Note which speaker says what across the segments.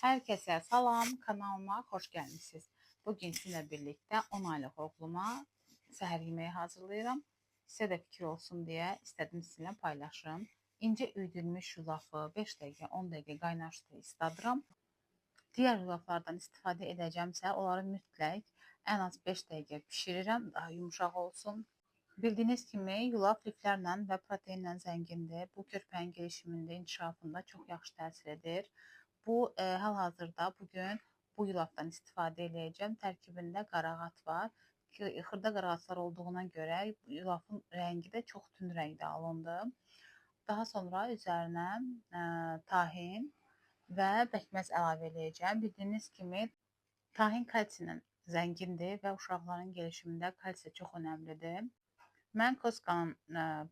Speaker 1: Herkese salam, kanalıma xoş gəlmisiniz. Bugün sizinlə birlikdə 10 aylıq oğluma səhər yeməyi hazırlayıram. Sizə də fikir olsun deyə istədim sizinlə paylaşım. İncə üyüdülmüş yulafı 5 dəqiqə, 10 dəqiqə qaynar suda isladıram. Digər yulaflardan istifadə edəcəmsə, onları mütləq ən az 5 dəqiqə bişirirəm, daha yumuşaq olsun. Bildiyiniz kimi yulaf liflərlə və proteinlə zəngindir. Bu körpənin gelişimində, inkişafında çox yaxşı təsir edir. Hal-hazırda bugün bu yulafdan istifadə edəcəm. Tərkibində qarağat var. Xırda qarağatlar olduğuna görə yulafın rəngi də çox tünd rəngdə alındı. Daha sonra üzərinə tahin və pəkməz əlavə edəcəm. Bildiyiniz kimi tahin kalsilə zəngindir və uşaqların gelişimində kalsiya çox önəmlidir. Mən Koskanın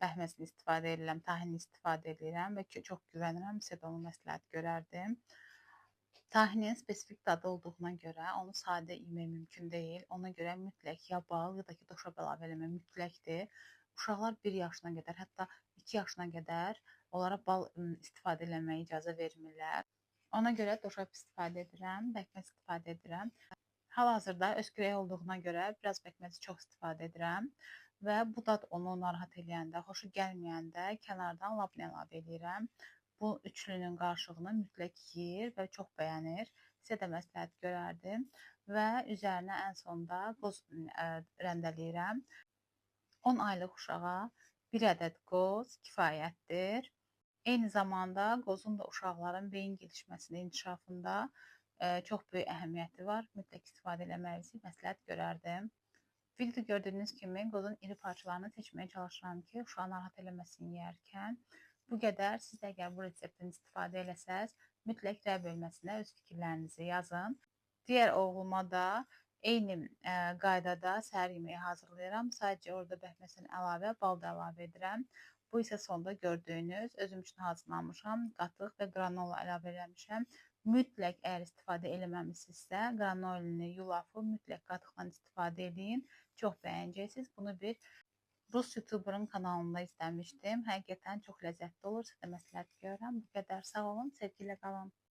Speaker 1: pəhməsini istifadə edirəm, tahinini istifadə edirəm və çox güvənirəm, sizə də onu məsləhət görərdim. Tahinin spesifik dadı olduğuna görə onu sadə yemək mümkün deyil. Ona görə mütləq ya bal, ya da ki, doşab əlavə eləmək mütləqdir. Uşaqlar 1 yaşına qədər, hətta 2 yaşına qədər onlara bal istifadə eləməyə icazə vermirlər. Ona görə doşab istifadə edirəm, pəkməz istifadə edirəm. Hal-hazırda öskürək olduğuna görə biraz pəkməzi çox istifadə edirəm. Və bu dad onu narahat eləyəndə, xoşu gəlməyəndə kənardan labne əlavə edirəm. Bu üçlünün qarışığını mütləq yeyir və çox bəyənir. Sizə də məsləhət görərdim. Və üzərinə ən sonda qoz rəndələyirəm. 10 aylıq uşağa 1 ədəd qoz kifayətdir. Eyni zamanda qozun da uşaqların beyin gelişməsində, inkişafında çox böyük əhəmiyyəti var. Mütləq istifadə eləməyinizi məsləhət görərdim. Videoda gördüyünüz kimi qozun iri parçalarını seçməyə çalışıram ki, uşağı narahat eləməsin yeyərkən. Bu qədər. Siz də əgər bu reseptdən istifadə eləsəz, mütləq rəy bölməsinə öz fikirlərinizi yazın. Digər oğluma da eyni qaydada səhər yeməyi hazırlayıram. Sadəcə orada pəhməzdən əlavə bal da əlavə edirəm. Bu isə sonda gördüyünüz özüm üçün hazırlamışam. Qatıq və granola əlavə eləmişəm. Mütləq əgər istifadə eləməmisinizsə, granolini, yulafı mütləq qatıqla istifadə edin. Çox bəyənəcəksiniz. Bunu bir Rus YouTuber'ın kanalında izləmişdim. Həqiqətən çox ləzzətli olur. Sizə də məsləhət görürəm. Bu qədər. Sağ olun, sevgilə qalın.